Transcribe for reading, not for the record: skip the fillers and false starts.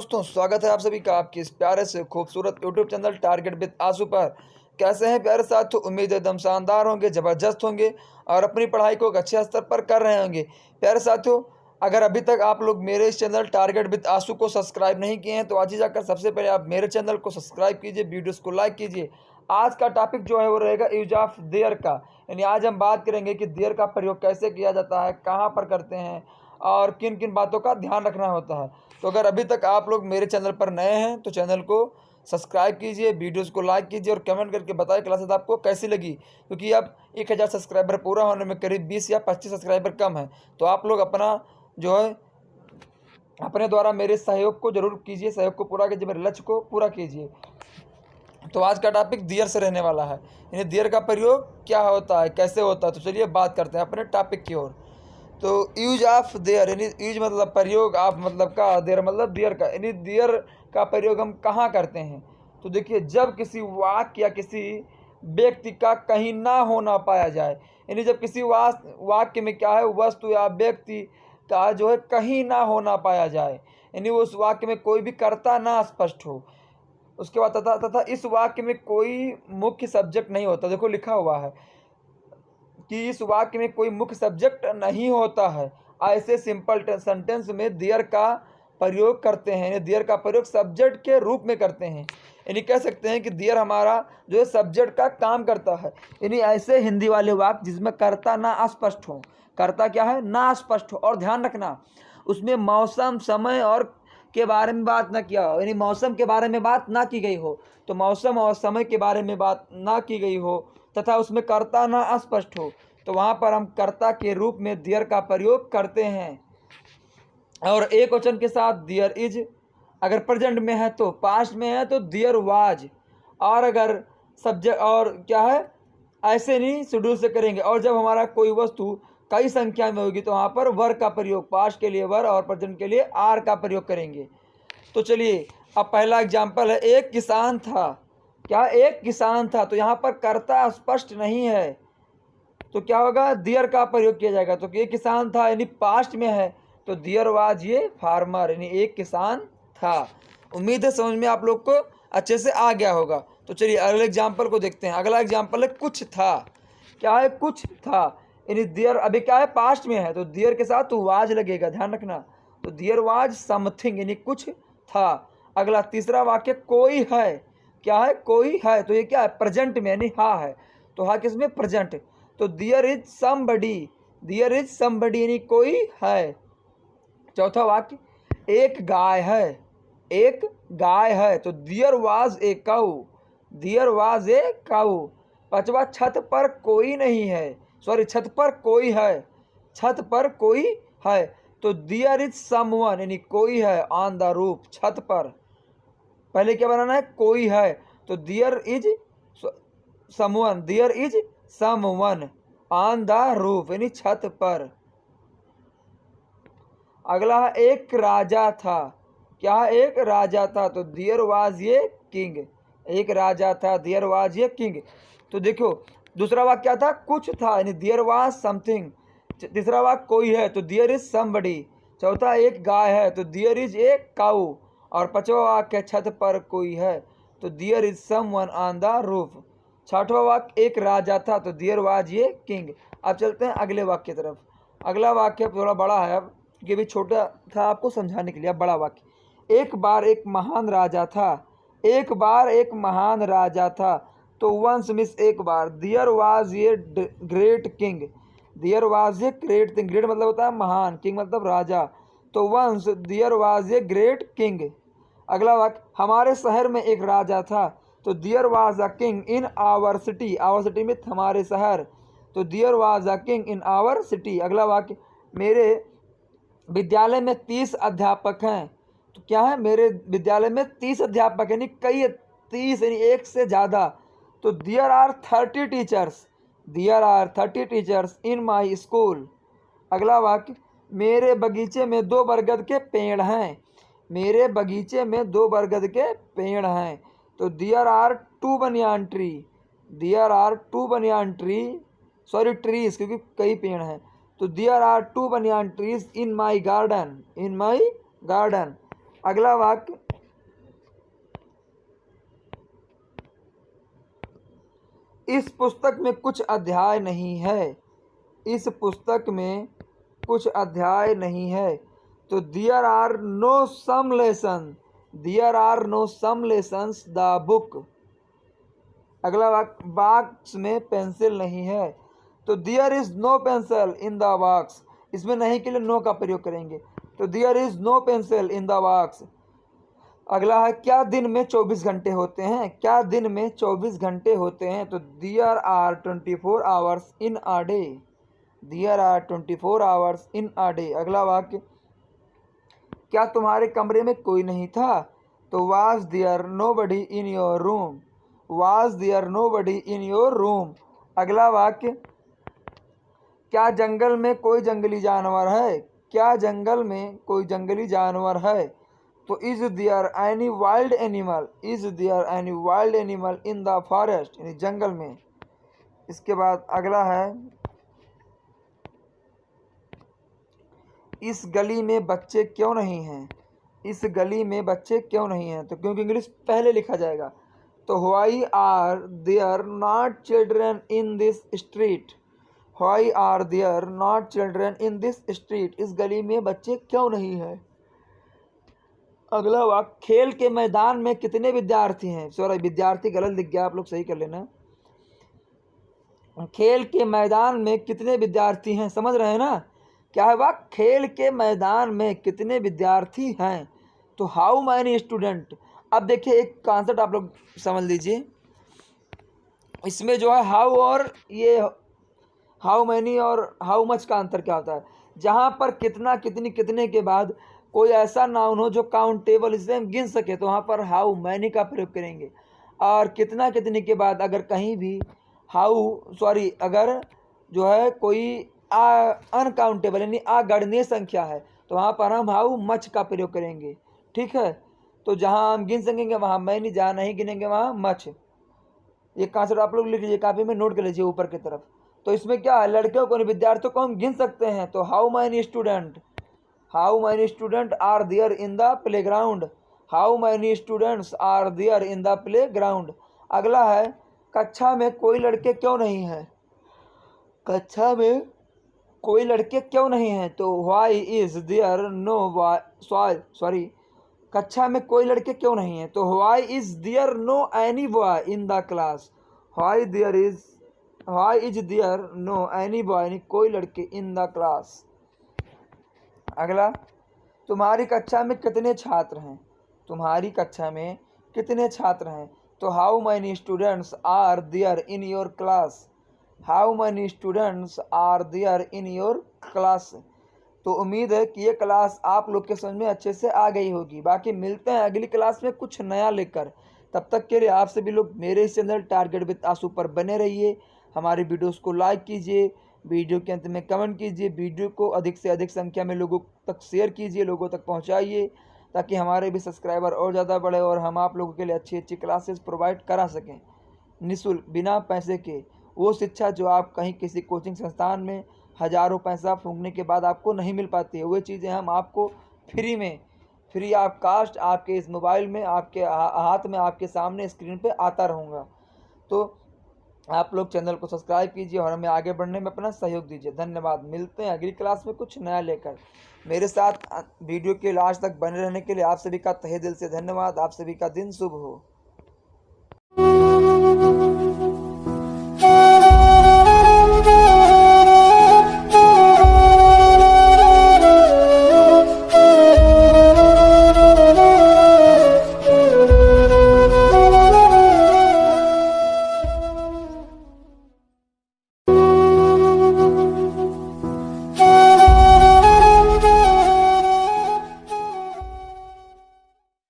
दोस्तों, स्वागत है आप सभी का आपके इस प्यारे से खूबसूरत यूट्यूब चैनल टारगेट विद आंसू पर। कैसे हैं प्यारे साथियों? उम्मीद है एकदम शानदार होंगे, ज़बरदस्त होंगे और अपनी पढ़ाई को एक अच्छे स्तर पर कर रहे होंगे। प्यारे साथियों, अगर अभी तक आप लोग मेरे इस चैनल टारगेट विद आंसू को सब्सक्राइब नहीं किए हैं तो आज ही जाकर सबसे पहले आप मेरे चैनल को सब्सक्राइब कीजिए, वीडियोज़ को लाइक कीजिए। आज का टॉपिक जो है वो रहेगा यूज ऑफ देयर का, यानी आज हम बात करेंगे कि देयर का प्रयोग कैसे किया जाता है, कहाँ पर करते हैं और किन किन बातों का ध्यान रखना होता है। तो अगर अभी तक आप लोग मेरे चैनल पर नए हैं तो चैनल को सब्सक्राइब कीजिए, वीडियोस को लाइक कीजिए और कमेंट करके बताइए क्लासेस आपको कैसी लगी, क्योंकि अब 1000 सब्सक्राइबर पूरा होने में करीब 20 या 25 सब्सक्राइबर कम है। तो आप लोग अपना जो है अपने द्वारा मेरे सहयोग को जरूर कीजिए, सहयोग को पूरा कीजिए, मेरे लक्ष्य को पूरा कीजिए। तो आज का टॉपिक दियर से रहने वाला है, यानी दियर का प्रयोग क्या होता है, कैसे होता है। तो चलिए बात करते हैं अपने टॉपिक की ओर। तो यूज ऑफ देयर, यानी यूज मतलब प्रयोग, ऑफ मतलब का, देयर मतलब दियर का, यानी दियर का प्रयोग हम कहाँ करते हैं। तो देखिए, जब किसी वाक्य या किसी व्यक्ति का कहीं ना होना पाया जाए, यानी जब किसी वाक्य में क्या है, वस्तु या व्यक्ति का जो है कहीं ना होना पाया जाए, यानी उस वाक्य में कोई भी कर्ता ना स्पष्ट हो। उसके बाद तथा इस वाक्य में कोई मुख्य सब्जेक्ट नहीं होता। देखो लिखा हुआ है कि इस वाक्य में कोई मुख्य सब्जेक्ट नहीं होता है। ऐसे सिंपल सेंटेंस में देयर का प्रयोग करते हैं, यानी देयर का प्रयोग सब्जेक्ट के रूप में करते हैं। यानी कह सकते हैं कि देयर हमारा जो है सब्जेक्ट का काम करता है। यानी ऐसे हिंदी वाले वाक्य जिसमें कर्ता ना अस्पष्ट हो, कर्ता क्या है, ना अस्पष्ट हो। और ध्यान रखना, उसमें मौसम, समय और के बारे में बात ना किया हो, यानी मौसम के बारे में बात ना की गई हो, तो मौसम और समय के बारे में बात ना की गई हो तथा उसमें कर्ता ना अस्पष्ट हो, तो वहाँ पर हम कर्ता के रूप में दियर का प्रयोग करते हैं। और एक वचन के साथ दियर इज, अगर प्रेजेंट में है तो, पास्ट में है तो दियर वाज, और अगर सब्जेक्ट और क्या है, ऐसे नहीं शेड्यूल से करेंगे। और जब हमारा कोई वस्तु कई संख्या में होगी तो वहाँ पर वर का प्रयोग, पास्ट के लिए वर और प्रेजेंट के लिए आर का प्रयोग करेंगे। तो चलिए, अब पहला एग्जाम्पल है, एक किसान था। क्या, एक किसान था, तो यहाँ पर कर्ता स्पष्ट नहीं है, तो क्या होगा, दियर का प्रयोग किया जाएगा। तो ये किसान था यानी पास्ट में है, तो दियर वाज ये फार्मर, यानी एक किसान था। उम्मीद है समझ में आप लोग को अच्छे से आ गया होगा। तो चलिए अगले एग्जाम्पल को देखते हैं। अगला एग्जाम्पल है कुछ था। क्या है, कुछ था, यानी दियर अभी क्या है, पास्ट में है, तो दियर के साथ तो वाज लगेगा, ध्यान रखना। तो दियर वाज समथिंग, यानी कुछ था। अगला तीसरा वाक्य, कोई है। क्या है, कोई है, तो ये क्या है, प्रेजेंट में, यानी हा है, तो हा किसमें, प्रेजेंट। तो दियर is somebody, their is somebody, यानी कोई है। चौथा वाक्य, एक गाय है, एक गाय है, तो there was a cow, their was a काऊ। पांचवा, छत पर कोई नहीं है, सॉरी छत पर कोई है, छत पर कोई है, तो दियर इज समवन, यानी कोई है ऑन द रूफ, छत पर। पहले क्या बनाना है, कोई है, तो दियर is someone, their is someone on the roof, यानी छत पर। अगला है, एक राजा था। क्या, एक राजा था, तो दियर वाज ये किंग, एक राजा था, दियर वाज ये किंग। तो देखो दूसरा वाक्य क्या था, कुछ था, यानी दियर वाज समथिंग। तीसरा वाक्य कोई है, तो दियर इज समबडी। चौथा, एक गाय है, तो दियर इज ए काऊ। और पांचवा वाक्य, छत पर कोई है, तो दियर is someone on the roof. छठवां वाक्य, एक राजा था, तो दियर वाज ये किंग। अब चलते हैं अगले वाक्य की तरफ। अगला वाक्य थोड़ा बड़ा है, अब ये भी छोटा था आपको समझाने के लिए, अब बड़ा वाक्य, एक बार एक महान राजा था, एक बार एक महान राजा था, तो वंस मिस एक बार, दियर वाज ये ग्रेट किंग, दियर वाज ये ग्रेट किंग, ग्रेट मतलब होता है महान, किंग मतलब राजा, तो वंस दियर वाज ये ग्रेट किंग। अगला वाक्य, हमारे शहर में एक राजा था, तो there was a king in our city, our city में हमारे शहर, तो there was a king in our city. अगला वाक्य, मेरे विद्यालय में 30 अध्यापक हैं, तो क्या है, मेरे विद्यालय में 30 अध्यापक, यानी कई, 30 यानी एक से ज़्यादा, तो there are 30 teachers, there are 30 teachers in my school. अगला वाक्य, मेरे बगीचे में 2 बरगद के पेड़ हैं, मेरे बगीचे में 2 बरगद के पेड़ हैं, तो there are 2 banyan tree, there are 2 banyan tree, sorry trees क्योंकि कई पेड़ हैं, तो दियर आर 2 बनियान trees in my garden, in my garden. अगला वाक्य, इस पुस्तक में कुछ अध्याय नहीं है। इस पुस्तक में कुछ अध्याय नहीं है। तो there are no some lesson, there are no some lessons the book. अगला वाक्य, बॉक्स में पेंसिल नहीं है। तो there is no pencil in the box, इसमें नहीं के लिए नो का प्रयोग करेंगे। तो there is no pencil in the box. अगला है, क्या दिन में 24 घंटे होते हैं? क्या दिन में 24 घंटे होते हैं? तो there are 24 hours in a day, there are 24 hours in a day. अगला वाक्य, क्या तुम्हारे कमरे में कोई नहीं था? तो was there nobody in your room, was there nobody in your room. अगला वाक्य, क्या जंगल में कोई जंगली जानवर है? क्या जंगल में कोई जंगली जानवर है? तो is there any wild animal, is there any wild animal in the forest, यानी जंगल में। इसके बाद अगला है, इस गली में बच्चे क्यों नहीं हैं? इस गली में बच्चे क्यों नहीं हैं? तो क्योंकि इंग्लिश पहले लिखा जाएगा। तो why are there not children in this street, why are there not children in this street, इस गली में बच्चे क्यों नहीं हैं? अगला वाक्य, खेल के मैदान में कितने विद्यार्थी हैं? सॉरी, विद्यार्थी गलत लिख गया, आप लोग सही कर लेना। खेल के मैदान में कितने विद्यार्थी हैं, समझ रहे हैं ना? क्या है वाक्य, खेल के मैदान में कितने विद्यार्थी हैं? तो हाउ मैनी स्टूडेंट। अब देखिए एक कॉन्सेप्ट आप लोग समझ लीजिए, इसमें जो है हाउ और ये हाउ मैनी और हाउ मच का अंतर क्या होता है। जहाँ पर कितना, कितनी, कितने के बाद कोई ऐसा नाउन हो जो काउंटेबल, इसे हम गिन सके, तो वहाँ पर हाउ मैनी का प्रयोग करेंगे। और कितना, कितने के बाद अगर कहीं भी अगर जो है कोई अनकाउंटेबल यानी अगणनीय संख्या है, तो वहाँ पर हम हाउ मच का प्रयोग करेंगे। ठीक है, तो जहाँ हम गिन सकेंगे वहाँ मैनी, जहाँ नहीं गिनेंगे वहाँ मच। ये कॉन्सेप्ट आप लोग लिख लीजिए, कापी में नोट कर लीजिए ऊपर की तरफ। तो इसमें क्या है, लड़कियों को, विद्यार्थियों को हम गिन सकते हैं। तो how many student, how many student are there in the playground, how many students are there in the playground. अगला है, कक्षा में कोई लड़के क्यों नहीं हैं? कक्षा में कोई लड़के क्यों नहीं हैं? तो why is there no boy, कक्षा में कोई लड़के क्यों नहीं हैं? तो why is there no any boy in the class, why is there no any boy, यानी कोई लड़के इन द क्लास। अगला, तुम्हारी कक्षा में कितने छात्र हैं? तुम्हारी कक्षा में कितने छात्र हैं? तो how many students are there in your class, how many students are there in your class. तो उम्मीद है कि ये क्लास आप लोग के समझ में अच्छे से आ गई होगी। बाकी मिलते हैं अगली क्लास में कुछ नया लेकर। तब तक के लिए आप सभी लोग मेरे इस चैनल टारगेट विद आंसू पर बने रहिए। हमारी वीडियोस को लाइक कीजिए, वीडियो के अंत में कमेंट कीजिए, वीडियो को अधिक से अधिक संख्या में लोगों तक शेयर कीजिए, लोगों तक पहुँचाइए, ताकि हमारे भी सब्सक्राइबर और ज़्यादा बढ़े और हम आप लोगों के लिए अच्छी अच्छी क्लासेस प्रोवाइड करा सकें निःशुल्क, बिना पैसे के। वो शिक्षा जो आप कहीं किसी कोचिंग संस्थान में हज़ारों पैसा फूंकने के बाद आपको नहीं मिल पाती है, वो चीज़ें हम आपको फ्री में, फ्री ऑफ कास्ट आपके इस मोबाइल में, आपके हाथ में, आपके सामने स्क्रीन पे आता रहूँगा। तो आप लोग चैनल को सब्सक्राइब कीजिए और हमें आगे बढ़ने में अपना सहयोग दीजिए। धन्यवाद। मिलते हैं अगली क्लास में कुछ नया लेकर। मेरे साथ वीडियो के लास्ट तक बने रहने के लिए आप सभी का तहे दिल से धन्यवाद। आप सभी का दिन शुभ हो।